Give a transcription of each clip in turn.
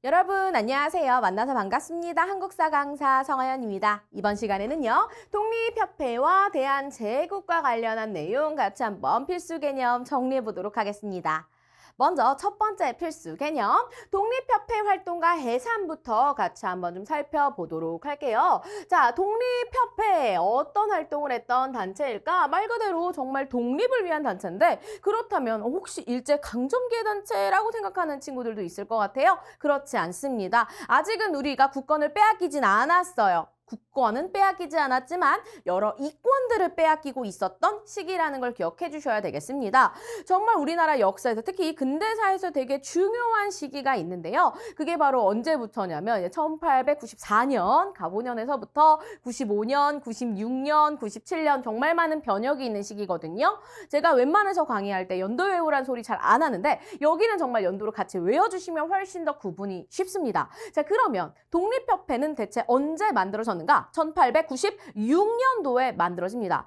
여러분 안녕하세요. 만나서 반갑습니다. 한국사 강사 성하연입니다. 이번 시간에는요. 독립협회와 대한제국과 관련한 내용 같이 한번 필수 개념 정리해 보도록 하겠습니다. 먼저 첫 번째 필수 개념, 독립협회 활동과 해산부터 같이 한번 좀 살펴보도록 할게요. 자, 독립협회 어떤 활동을 했던 단체일까? 말 그대로 정말 독립을 위한 단체인데 그렇다면 혹시 일제강점기의 단체라고 생각하는 친구들도 있을 것 같아요. 그렇지 않습니다. 아직은 우리가 국권을 빼앗기진 않았어요. 국권은 빼앗기지 않았지만 여러 이권들을 빼앗기고 있었던 시기라는 걸 기억해 주셔야 되겠습니다. 정말 우리나라 역사에서 특히 근대사에서 되게 중요한 시기가 있는데요. 그게 바로 언제부터냐면 1894년 가보년에서부터 95년, 96년, 97년 정말 많은 변혁이 있는 시기거든요. 제가 웬만해서 강의할 때 연도 외우란 소리 잘 안 하는데 여기는 정말 연도를 같이 외워주시면 훨씬 더 구분이 쉽습니다. 자, 그러면 독립협회는 대체 언제 만들어졌는가? 1896년도에 만들어집니다.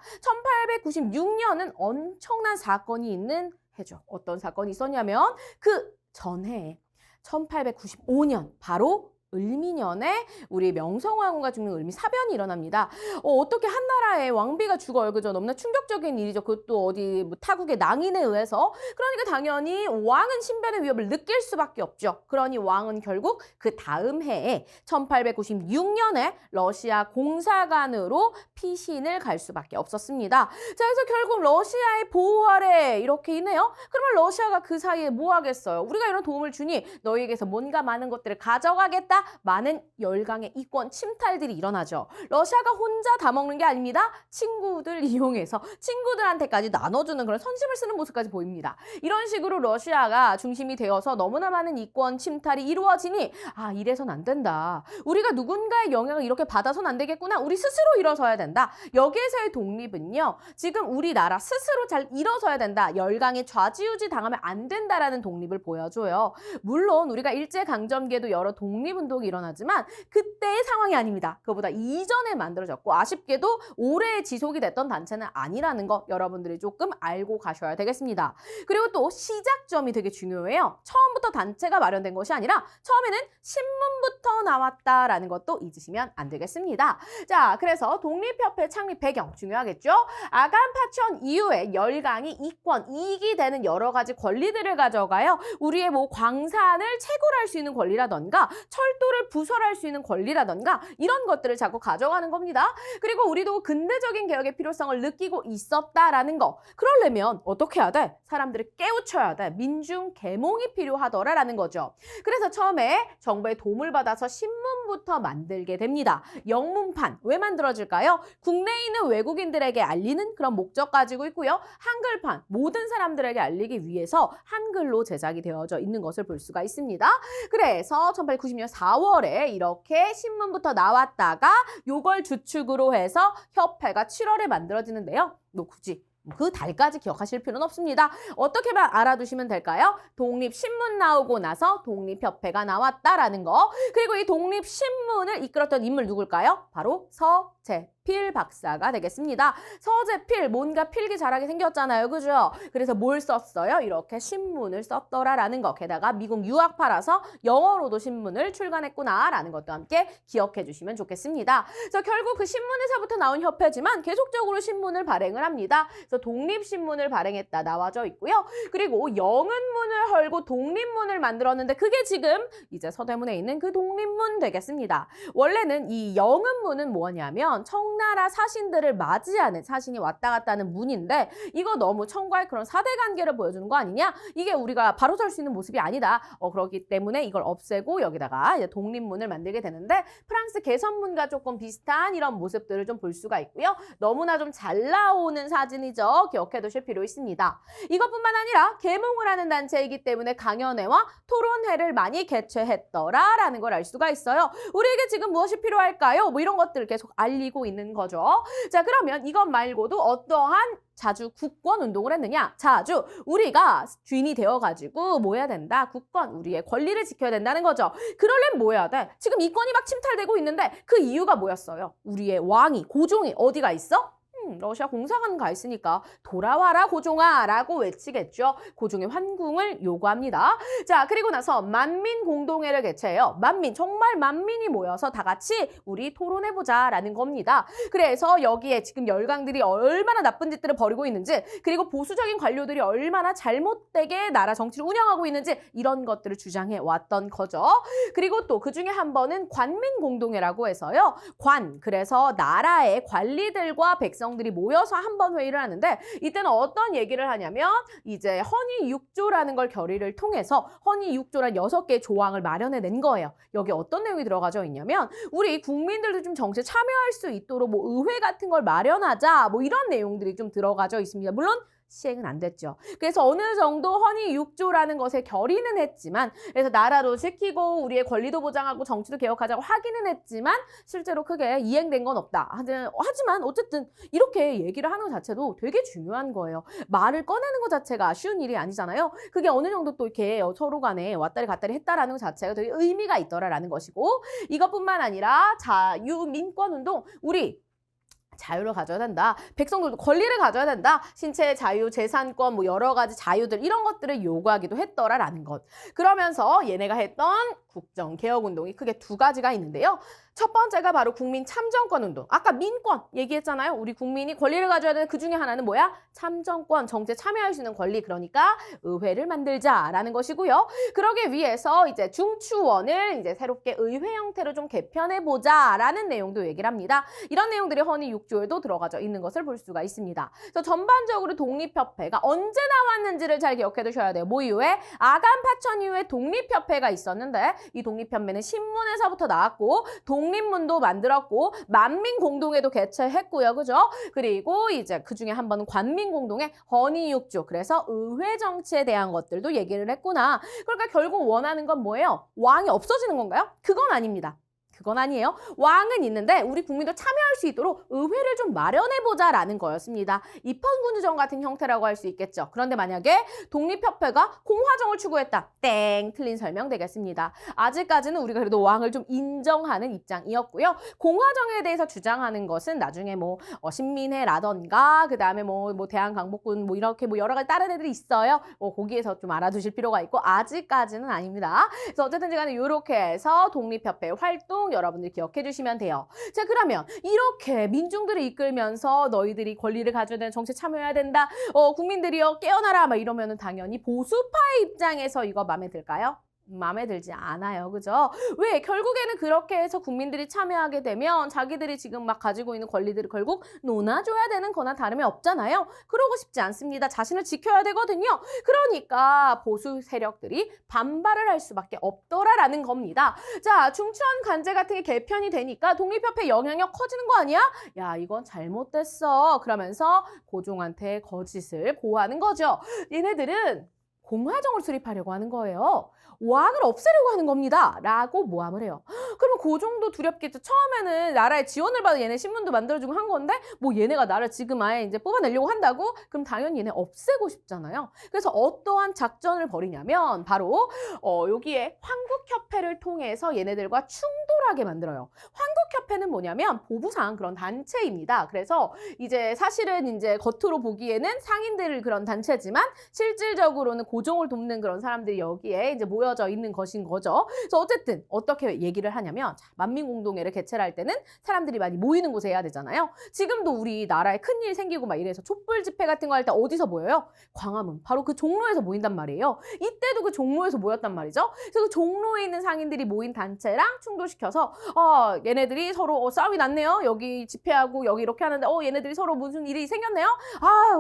1896년은 엄청난 사건이 있는 해죠. 어떤 사건이 있었냐면 그 전해 1895년 바로 을미년에 우리 명성황후가 죽는 을미사변이 일어납니다. 어떻게 한 나라의 왕비가 죽어요. 그죠? 너무나 충격적인 일이죠. 그것도 어디 뭐 타국의 낭인에 의해서. 그러니까 당연히 왕은 신변의 위협을 느낄 수밖에 없죠. 그러니 왕은 결국 그 다음 해에 1896년에 러시아 공사관으로 피신을 갈 수밖에 없었습니다. 자, 그래서 결국 러시아의 보호 아래 이렇게 있네요. 그러면 러시아가 그 사이에 뭐 하겠어요? 우리가 이런 도움을 주니 너희에게서 뭔가 많은 것들을 가져가겠다. 많은 열강의 이권 침탈들이 일어나죠. 러시아가 혼자 다 먹는 게 아닙니다. 친구들 이용해서 친구들한테까지 나눠주는 그런 선심을 쓰는 모습까지 보입니다. 이런 식으로 러시아가 중심이 되어서 너무나 많은 이권 침탈이 이루어지니 이래선 안 된다. 우리가 누군가의 영향을 이렇게 받아선 안 되겠구나. 우리 스스로 일어서야 된다. 여기에서의 독립은요. 지금 우리나라 스스로 잘 일어서야 된다. 열강에 좌지우지 당하면 안 된다라는 독립을 보여줘요. 물론 우리가 일제강점기에도 여러 독립운동이 일어나지만 그때의 상황이 아닙니다. 그거보다 이전에 만들어졌고 아쉽게도 오래 지속이 됐던 단체는 아니라는 거 여러분들이 조금 알고 가셔야 되겠습니다. 그리고 또 시작점이 되게 중요해요. 처음부터 단체가 마련된 것이 아니라 처음에는 신문부터 나왔다라는 것도 잊으시면 안 되겠습니다. 자, 그래서 독립협회 창립 배경 중요하겠죠? 아간 파천 이후에 열강이 이권, 이익이 되는 여러 가지 권리들을 가져가요. 우리의 뭐 광산을 채굴할 수 있는 권리라던가 철도를 부설할 수 있는 권리라던가 이런 것들을 자꾸 가져가는 겁니다. 그리고 우리도 근대적인 개혁의 필요성을 느끼고 있었다라는 거. 그러려면 어떻게 해야 돼? 사람들을 깨우쳐야 돼. 민중 계몽이 필요하더라라는 거죠. 그래서 처음에 정부의 도움을 받아서 신문부터 만들게 됩니다. 영문판. 왜 만들어질까요? 국내에 있는 외국인들에게 알리는 그런 목적 가지고 있고요. 한글판. 모든 사람들에게 알리기 위해서 한글로 제작이 되어져 있는 것을 볼 수가 있습니다. 그래서 1890년 4월에 이렇게 신문부터 나왔다가 요걸 주축으로 해서 협회가 7월에 만들어지는데요. 굳이 그 달까지 기억하실 필요는 없습니다. 어떻게만 알아두시면 될까요? 독립신문 나오고 나서 독립협회가 나왔다라는 거. 그리고 이 독립신문을 이끌었던 인물 누굴까요? 바로 서재필 박사가 되겠습니다. 서재필, 뭔가 필기 잘하게 생겼잖아요. 그죠? 그래서 뭘 썼어요? 이렇게 신문을 썼더라라는 거. 게다가 미국 유학파라서 영어로도 신문을 출간했구나라는 것도 함께 기억해 주시면 좋겠습니다. 그래서 결국 그 신문에서부터 나온 협회지만 계속적으로 신문을 발행을 합니다. 그래서 독립신문을 발행했다 나와져 있고요. 그리고 영은문을 헐고 독립문을 만들었는데 그게 지금 이제 서대문에 있는 그 독립문 되겠습니다. 원래는 이 영은문은 뭐냐면 청나라 사신들을 맞이하는 사신이 왔다 갔다 하는 문인데 이거 너무 청과의 그런 사대 관계를 보여주는 거 아니냐? 이게 우리가 바로 설 수 있는 모습이 아니다. 그렇기 때문에 이걸 없애고 여기다가 이제 독립문을 만들게 되는데 프랑스 개선문과 조금 비슷한 이런 모습들을 좀 볼 수가 있고요. 너무나 좀 잘 나오는 사진이죠. 기억해 두실 필요 있습니다. 이것뿐만 아니라 계몽을 하는 단체이기 때문에 강연회와 토론회를 많이 개최했더라라는 걸 알 수가 있어요. 우리에게 지금 무엇이 필요할까요? 뭐 이런 것들을 계속 알리고 있는 거죠. 자, 그러면 이것 말고도 어떠한 자주 국권 운동을 했느냐? 자주 우리가 주인이 되어가지고 뭐 해야 된다? 국권, 우리의 권리를 지켜야 된다는 거죠. 그러려면 뭐 해야 돼? 지금 이권이 막 침탈되고 있는데 그 이유가 뭐였어요? 우리의 왕이, 고종이 어디가 있어? 러시아 공사관 가 있으니까 돌아와라 고종아 라고 외치겠죠. 고종의 환궁을 요구합니다. 자, 그리고 나서 만민공동회를 개최해요. 정말 만민이 모여서 다 같이 우리 토론해보자 라는 겁니다. 그래서 여기에 지금 열강들이 얼마나 나쁜 짓들을 벌이고 있는지, 그리고 보수적인 관료들이 얼마나 잘못되게 나라 정치를 운영하고 있는지 이런 것들을 주장해 왔던 거죠. 그리고 또 그중에 한 번은 관민공동회라고 해서요. 그래서 나라의 관리들과 백성들이 모여서 한 번 회의를 하는데, 이때는 어떤 얘기를 하냐면 이제 헌의 6조라는 걸 결의를 통해서 헌의 6조란 6개의 조항을 마련해낸 거예요. 여기 어떤 내용이 들어가져 있냐면 우리 국민들도 좀 정치에 참여할 수 있도록 뭐 의회 같은 걸 마련하자, 뭐 이런 내용들이 좀 들어가져 있습니다. 물론 시행은 안 됐죠. 그래서 어느 정도 헌의 6조라는 것에 결의는 했지만, 그래서 나라도 지키고 우리의 권리도 보장하고 정치도 개혁하자고 하기는 했지만 실제로 크게 이행된 건 없다. 하지만 어쨌든 이렇게 얘기를 하는 것 자체도 되게 중요한 거예요. 말을 꺼내는 것 자체가 쉬운 일이 아니잖아요. 그게 어느 정도 또 이렇게 서로 간에 왔다리 갔다리 했다라는 것 자체가 되게 의미가 있더라라는 것이고, 이것뿐만 아니라 자유민권운동, 우리 자유를 가져야 된다. 백성들도 권리를 가져야 된다. 신체의 자유, 재산권, 뭐 여러 가지 자유들 이런 것들을 요구하기도 했더라라는 것. 그러면서 얘네가 했던 국정개혁운동이 크게 두 가지가 있는데요. 첫 번째가 바로 국민 참정권 운동. 아까 민권 얘기했잖아요. 우리 국민이 권리를 가져야 되는 그 중에 하나는 뭐야? 참정권, 정치에 참여할 수 있는 권리. 그러니까 의회를 만들자라는 것이고요. 그러기 위해서 이제 중추원을 이제 새롭게 의회 형태로 좀 개편해보자라는 내용도 얘기를 합니다. 이런 내용들이 헌의 6조에도 들어가져 있는 것을 볼 수가 있습니다. 그래서 전반적으로 독립협회가 언제 나왔는지를 잘 기억해 두셔야 돼요. 뭐 이후에 아간 파천 이후에 독립협회가 있었는데, 이 독립협회는 신문에서부터 나왔고 독립문도 만들었고 만민공동회도 개최했고요. 그죠? 그리고 이제 그중에 한 번은 관민공동회 헌의 6조. 그래서 의회 정치에 대한 것들도 얘기를 했구나. 그러니까 결국 원하는 건 뭐예요? 왕이 없어지는 건가요? 그건 아닙니다. 그건 아니에요. 왕은 있는데 우리 국민도 참여할 수 있도록 의회를 좀 마련해보자라는 거였습니다. 입헌군주정 같은 형태라고 할 수 있겠죠. 그런데 만약에 독립협회가 공화정을 추구했다. 땡! 틀린 설명 되겠습니다. 아직까지는 우리가 그래도 왕을 좀 인정하는 입장이었고요. 공화정에 대해서 주장하는 것은 나중에 뭐 신민회라던가 그 다음에 뭐 대한강복군 뭐 이렇게 뭐 여러 가지 다른 애들이 있어요. 거기에서 좀 알아두실 필요가 있고 아직까지는 아닙니다. 그래서 어쨌든 간에 이렇게 해서 독립협회 활동 여러분들 기억해 주시면 돼요. 자, 그러면 이렇게 민중들을 이끌면서 너희들이 권리를 가져야 되는 정치에 참여해야 된다. 국민들이요 깨어나라 막 이러면은 당연히 보수파의 입장에서 이거 마음에 들까요? 마음에 들지 않아요. 그죠? 왜? 결국에는 그렇게 해서 국민들이 참여하게 되면 자기들이 지금 막 가지고 있는 권리들을 결국 놓아줘야 되는 거나 다름이 없잖아요. 그러고 싶지 않습니다. 자신을 지켜야 되거든요. 그러니까 보수 세력들이 반발을 할 수밖에 없더라라는 겁니다. 자, 중추원 관제 같은 게 개편이 되니까 독립협회 영향력 커지는 거 아니야? 야, 이건 잘못됐어. 그러면서 고종한테 거짓을 고하는 거죠. 얘네들은 공화정을 수립하려고 하는 거예요. 왕을 없애려고 하는 겁니다. 라고 모함을 해요. 그러면 고종도 두렵겠죠. 처음에는 나라의 지원을 받아 얘네 신문도 만들어주고 한 건데 뭐 얘네가 나를 지금 아예 이제 뽑아내려고 한다고? 그럼 당연히 얘네 없애고 싶잖아요. 그래서 어떠한 작전을 벌이냐면 바로 여기에 황국협회를 통해서 얘네들과 충돌하게 만들어요. 황국협회는 뭐냐면 보부상 그런 단체입니다. 그래서 이제 사실은 이제 겉으로 보기에는 상인들 그런 단체지만 실질적으로는 고종을 돕는 그런 사람들이 여기에 이제 모여져 있는 것인 거죠. 그래서 어쨌든 어떻게 얘기를 하냐면 만민공동회를 개최를 할 때는 사람들이 많이 모이는 곳에 해야 되잖아요. 지금도 우리 나라에 큰일 생기고 막 이래서 촛불 집회 같은 거 할 때 어디서 모여요? 광화문. 바로 그 종로에서 모인단 말이에요. 이때도 그 종로에서 모였단 말이죠. 그래서 그 종로에 있는 상인들이 모인 단체랑 충돌시켜서 얘네들이 서로 싸움이 났네요. 여기 집회하고 여기 이렇게 하는데 얘네들이 서로 무슨 일이 생겼네요.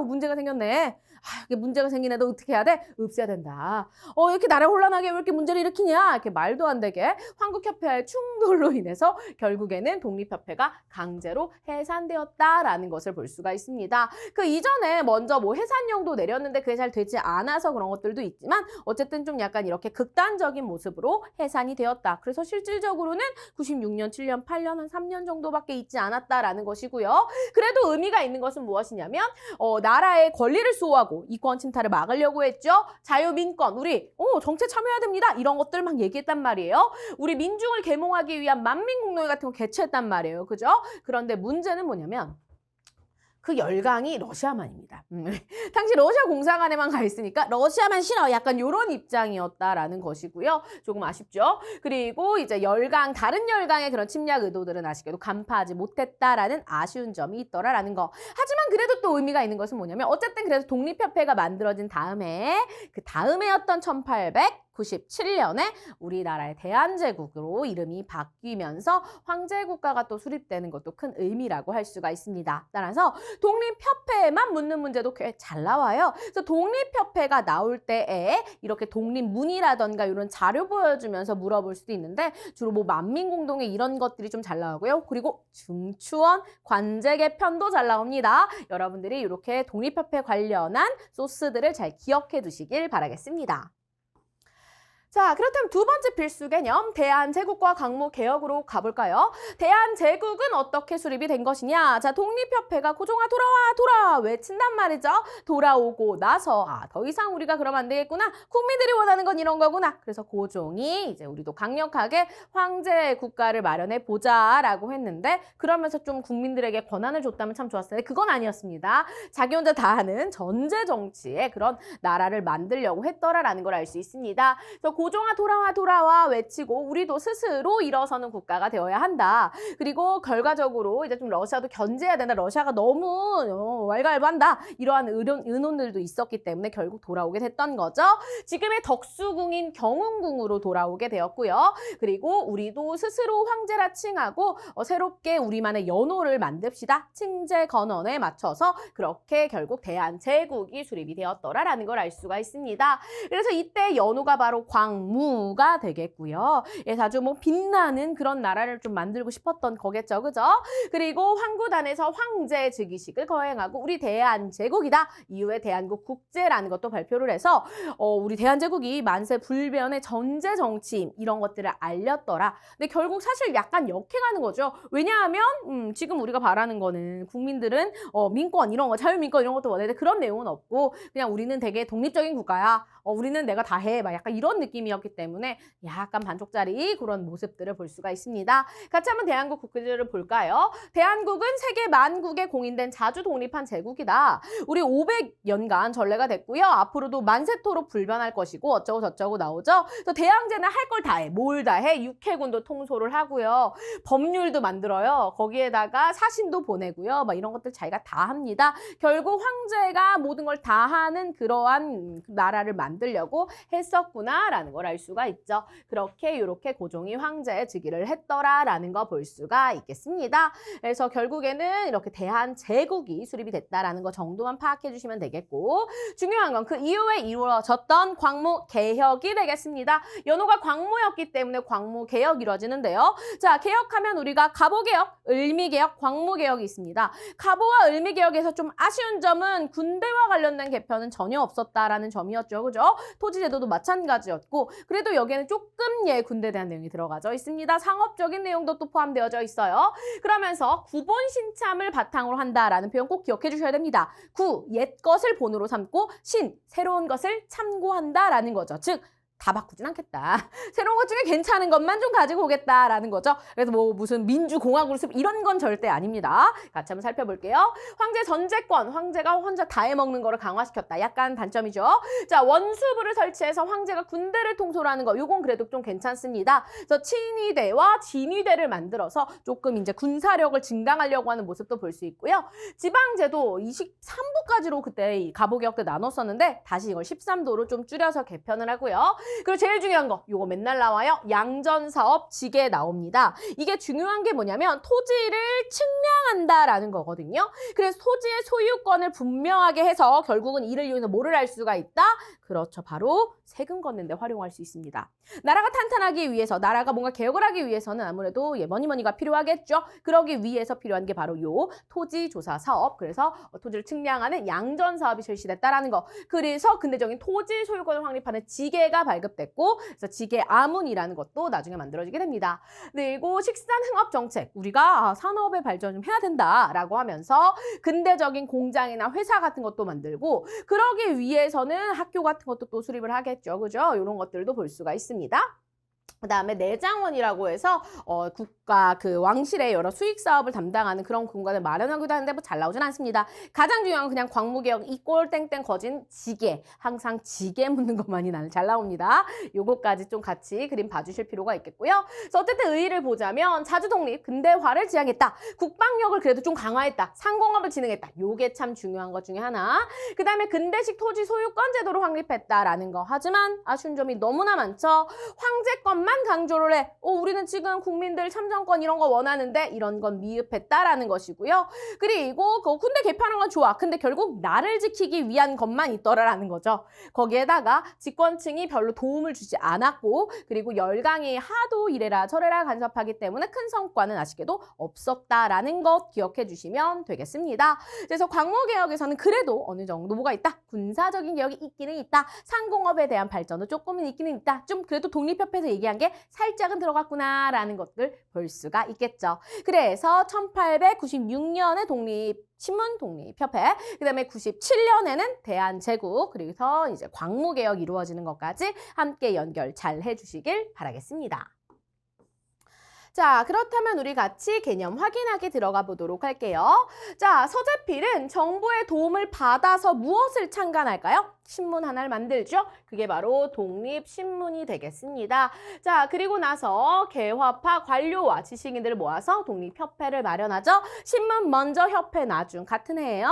문제가 생겼네. 이게 문제가 생긴 애도 어떻게 해야 돼? 없애야 된다. 이렇게 나라 혼란하게 왜 이렇게 문제를 일으키냐? 이렇게 말도 안 되게 황국협회의 충돌로 인해서 결국에는 독립협회가 강제로 해산되었다라는 것을 볼 수가 있습니다. 그 이전에 먼저 뭐 해산령도 내렸는데 그게 잘 되지 않아서 그런 것들도 있지만 어쨌든 좀 약간 이렇게 극단적인 모습으로 해산이 되었다. 그래서 실질적으로는 96년, 7년, 8년, 한 3년 정도밖에 있지 않았다라는 것이고요. 그래도 의미가 있는 것은 무엇이냐면 나라의 권리를 수호하고 이권 침탈을 막으려고 했죠. 자유민권, 우리 정치에 참여해야 됩니다. 이런 것들 막 얘기했단 말이에요. 우리 민중을 계몽하기 위한 만민공동회 같은 거 개최했단 말이에요. 그죠? 그런데 문제는 뭐냐면 그 열강이 러시아만입니다. 당시 러시아 공사관에만 가 있으니까 러시아만 싫어. 약간 이런 입장이었다라는 것이고요. 조금 아쉽죠. 그리고 이제 다른 열강의 그런 침략 의도들은 아쉽게도 간파하지 못했다라는 아쉬운 점이 있더라라는 거. 하지만 그래도 또 의미가 있는 것은 뭐냐면 어쨌든 그래서 독립협회가 만들어진 다음에 그 다음해였던 1897년에 우리나라의 대한제국으로 이름이 바뀌면서 황제국가가 또 수립되는 것도 큰 의미라고 할 수가 있습니다. 따라서 독립협회에만 묻는 문제도 꽤 잘 나와요. 그래서 독립협회가 나올 때에 이렇게 독립문이라던가 이런 자료 보여주면서 물어볼 수도 있는데 주로 뭐 만민공동회 이런 것들이 좀 잘 나오고요. 그리고 중추원 관제계 편도 잘 나옵니다. 여러분들이 이렇게 독립협회 관련한 소스들을 잘 기억해 두시길 바라겠습니다. 자, 그렇다면 두 번째 필수 개념, 대한제국과 강무개혁으로 가볼까요? 대한제국은 어떻게 수립이 된 것이냐? 자, 독립협회가 고종아 돌아와 외친단 말이죠. 돌아오고 나서 더 이상 우리가 그러면 안 되겠구나. 국민들이 원하는 건 이런 거구나. 그래서 고종이 이제 우리도 강력하게 황제 국가를 마련해 보자라고 했는데 그러면서 좀 국민들에게 권한을 줬다면 참 좋았을 텐데 그건 아니었습니다. 자기 혼자 다 하는 전제 정치의 그런 나라를 만들려고 했더라라는 걸 알 수 있습니다. 그래서 고종아 돌아와 외치고 우리도 스스로 일어서는 국가가 되어야 한다. 그리고 결과적으로 이제 좀 러시아도 견제해야 된다. 러시아가 너무 왈가왈부한다. 이러한 의논들도 있었기 때문에 결국 돌아오게 됐던 거죠. 지금의 덕수궁인 경운궁으로 돌아오게 되었고요. 그리고 우리도 스스로 황제라 칭하고 새롭게 우리만의 연호를 만듭시다. 칭제건언에 맞춰서 그렇게 결국 대한제국이 수립이 되었더라라는 걸 알 수가 있습니다. 그래서 이때 연호가 바로 광무가 되겠고요. 예, 아주 뭐 빛나는 그런 나라를 좀 만들고 싶었던 거겠죠. 그죠? 그리고 황구단에서 황제 즉위식을 거행하고 우리 대한제국이다. 이후에 대한국 국제라는 것도 발표를 해서 우리 대한제국이 만세 불변의 전제 정치임 이런 것들을 알렸더라. 근데 결국 사실 약간 역행하는 거죠. 왜냐하면 지금 우리가 바라는 거는 국민들은 민권 이런 거 자유민권 이런 것도 원하는데 그런 내용은 없고 그냥 우리는 되게 독립적인 국가야. 우리는 내가 다 해. 막 약간 이런 느낌이었기 때문에 약간 반쪽짜리 그런 모습들을 볼 수가 있습니다. 같이 한번 대한국 국기를 볼까요? 대한국은 세계 만국에 공인된 자주 독립한 제국이다. 우리 500년간 전례가 됐고요. 앞으로도 만세토록 불변할 것이고 어쩌고 저쩌고 나오죠. 그래서 대항제는 할 걸 다 해. 뭘 다 해? 육해군도 통솔을 하고요. 법률도 만들어요. 거기에다가 사신도 보내고요. 막 이런 것들 자기가 다 합니다. 결국 황제가 모든 걸 다 하는 그러한 나라를 만들려고 했었구나라는 걸 알 수가 있죠. 그렇게 이렇게 고종이 황제의 즉위를 했더라라는 거 볼 수가 있겠습니다. 그래서 결국에는 이렇게 대한제국이 수립이 됐다라는 거 정도만 파악해 주시면 되겠고 중요한 건 그 이후에 이루어졌던 광무개혁이 되겠습니다. 연호가 광무였기 때문에 광무개혁이 이루어지는데요. 자, 개혁하면 우리가 가보개혁, 을미개혁, 광무개혁이 있습니다. 가보와 을미개혁에서 좀 아쉬운 점은 군대와 관련된 개편은 전혀 없었다라는 점이었죠. 그죠? 토지제도도 마찬가지였고 그래도 여기에는 조금 군대에 대한 내용이 들어가져 있습니다. 상업적인 내용도 또 포함되어져 있어요. 그러면서 구본 신참을 바탕으로 한다라는 표현 꼭 기억해 주셔야 됩니다. 구, 옛 것을 본으로 삼고 신, 새로운 것을 참고한다라는 거죠. 즉 다 바꾸진 않겠다. 새로운 것 중에 괜찮은 것만 좀 가지고 오겠다라는 거죠. 그래서 뭐 무슨 민주공화국을 이런 건 절대 아닙니다. 같이 한번 살펴볼게요. 황제 전제권, 황제가 혼자 다 해먹는 거를 강화시켰다. 약간 단점이죠. 자, 원수부를 설치해서 황제가 군대를 통솔하는 거, 요건 그래도 좀 괜찮습니다. 그래서 친위대와 진위대를 만들어서 조금 이제 군사력을 증강하려고 하는 모습도 볼 수 있고요. 지방제도 23부까지로 그때 가보개혁 때 나눴었는데 다시 이걸 13도로 좀 줄여서 개편을 하고요. 그리고 제일 중요한 거, 요거 맨날 나와요. 양전사업 지게 나옵니다. 이게 중요한 게 뭐냐면 토지를 측량한다라는 거거든요. 그래서 토지의 소유권을 분명하게 해서 결국은 이를 이용해서 뭐를 할 수가 있다? 그렇죠. 바로 세금 걷는 데 활용할 수 있습니다. 나라가 탄탄하기 위해서, 나라가 뭔가 개혁을 하기 위해서는 아무래도 뭐니가 필요하겠죠. 그러기 위해서 필요한 게 바로 요 토지조사 사업, 그래서 토지를 측량하는 양전사업이 실시됐다라는 거. 그래서 근대적인 토지 소유권을 확립하는 지계가 발급됐고, 그래서 지계 아문이라는 것도 나중에 만들어지게 됩니다. 그리고 식산흥업 정책, 우리가 산업의 발전 좀 해야 된다라고 하면서 근대적인 공장이나 회사 같은 것도 만들고, 그러기 위해서는 학교 같은 것도 또 수립을 하겠죠. 그죠? 이런 것들도 볼 수가 있습니다. 그다음에 내장원이라고 해서 국가 그 왕실의 여러 수익 사업을 담당하는 그런 공간을 마련하기도 하는데 뭐 잘 나오진 않습니다. 가장 중요한 건 그냥 광무개혁 이 꼴땡땡 거진 지게 항상 지게 묻는 것만이 나는 잘 나옵니다. 요거까지 좀 같이 그림 봐주실 필요가 있겠고요. 그래서 어쨌든 의의를 보자면 자주 독립, 근대화를 지향했다. 국방력을 그래도 좀 강화했다. 상공업을 진흥했다. 요게 참 중요한 것 중에 하나. 그다음에 근대식 토지 소유권 제도를 확립했다라는 거. 하지만 아쉬운 점이 너무나 많죠. 황제권만 강조를 해. 우리는 지금 국민들 참정권 이런 거 원하는데 이런 건 미흡했다라는 것이고요. 그리고 그 군대 개편한 건 좋아. 근데 결국 나를 지키기 위한 것만 있더라라는 거죠. 거기에다가 집권층이 별로 도움을 주지 않았고 그리고 열강이 하도 이래라 저래라 간섭하기 때문에 큰 성과는 아쉽게도 없었다라는 것 기억해 주시면 되겠습니다. 그래서 광무개혁에서는 그래도 어느 정도 뭐가 있다. 군사적인 개혁이 있기는 있다. 상공업에 대한 발전도 조금은 있기는 있다. 좀 그래도 독립협회에서 얘기한 게 살짝은 들어갔구나라는 것들 볼 수가 있겠죠. 그래서 1896년에 신문 독립협회, 그다음에 97년에는 대한제국, 그래서 이제 광무개혁 이루어지는 것까지 함께 연결 잘 해주시길 바라겠습니다. 자, 그렇다면 우리 같이 개념 확인하기 들어가 보도록 할게요. 자, 서재필은 정부의 도움을 받아서 무엇을 창간할까요? 신문 하나를 만들죠. 그게 바로 독립신문이 되겠습니다. 자, 그리고 나서 개화파 관료와 지식인들을 모아서 독립협회를 마련하죠. 신문 먼저, 협회 나중 같은 해예요.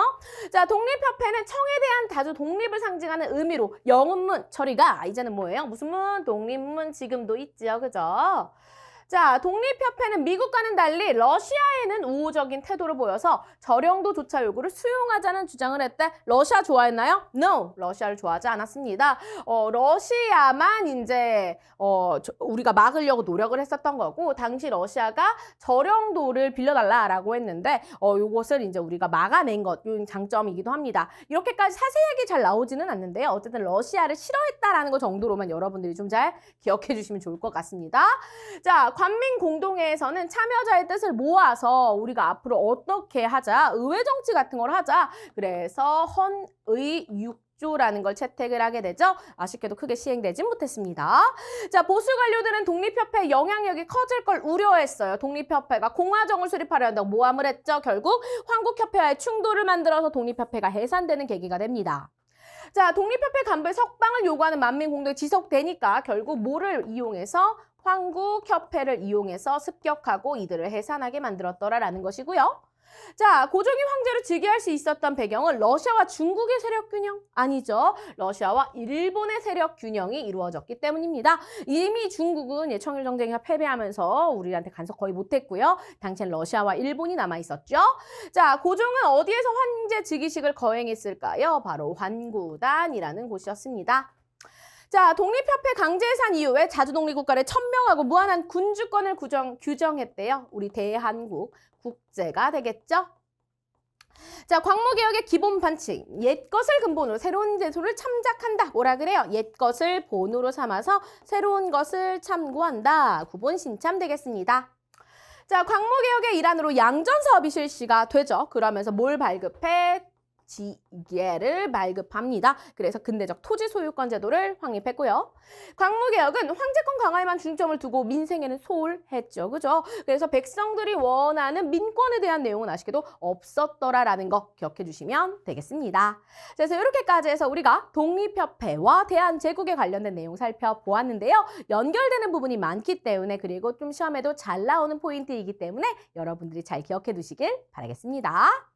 자, 독립협회는 청에 대한 다주 독립을 상징하는 의미로 영운문 처리가 이제는 뭐예요? 무슨 문? 독립문 지금도 있지요. 그죠? 자, 독립협회는 미국과는 달리 러시아에는 우호적인 태도를 보여서 저령도조차 요구를 수용하자는 주장을 했대. 러시아 좋아했나요? No! 러시아를 좋아하지 않았습니다. 러시아만 이제 우리가 막으려고 노력을 했었던 거고 당시 러시아가 저령도를 빌려달라라고 했는데 요것을 이제 우리가 막아낸 것, 요 장점이기도 합니다. 이렇게까지 자세하게 잘 나오지는 않는데요. 어쨌든 러시아를 싫어했다라는 것 정도로만 여러분들이 좀 잘 기억해 주시면 좋을 것 같습니다. 자, 관민공동회에서는 참여자의 뜻을 모아서 우리가 앞으로 어떻게 하자, 의회정치 같은 걸 하자. 그래서 헌의육조라는 걸 채택을 하게 되죠. 아쉽게도 크게 시행되지 못했습니다. 자, 보수 관료들은 독립협회의 영향력이 커질 걸 우려했어요. 독립협회가 공화정을 수립하려 한다고 모함을 했죠. 결국 황국협회와의 충돌을 만들어서 독립협회가 해산되는 계기가 됩니다. 자, 독립협회 간부의 석방을 요구하는 만민공동이 지속되니까 결국 뭐를 이용해서 황국협회를 이용해서 습격하고 이들을 해산하게 만들었더라라는 것이고요. 자, 고종이 황제로 즉위할 수 있었던 배경은 러시아와 중국의 세력 균형? 아니죠. 러시아와 일본의 세력 균형이 이루어졌기 때문입니다. 이미 중국은 청일 전쟁이 패배하면서 우리한테 간섭 거의 못했고요. 당시엔 러시아와 일본이 남아있었죠. 자, 고종은 어디에서 황제 즉위식을 거행했을까요? 바로 환구단이라는 곳이었습니다. 자, 독립협회 강제해산 이후에 자주독립국가를 천명하고 무한한 군주권을 규정했대요. 우리 대한국 국제가 되겠죠. 자, 광무개혁의 기본 반칙. 옛것을 근본으로 새로운 제도를 참작한다. 뭐라 그래요? 옛것을 본으로 삼아서 새로운 것을 참고한다. 구본 신참 되겠습니다. 자, 광무개혁의 일환으로 양전사업이 실시가 되죠. 그러면서 뭘 발급해? 지게를 발급합니다. 그래서 근대적 토지 소유권 제도를 확립했고요. 광무개혁은 황제권 강화에만 중점을 두고 민생에는 소홀했죠. 그죠? 그래서 백성들이 원하는 민권에 대한 내용은 아쉽게도 없었더라라는 거 기억해 주시면 되겠습니다. 그래서 이렇게까지 해서 우리가 독립협회와 대한제국에 관련된 내용 살펴보았는데요. 연결되는 부분이 많기 때문에 그리고 좀 시험에도 잘 나오는 포인트이기 때문에 여러분들이 잘 기억해 두시길 바라겠습니다.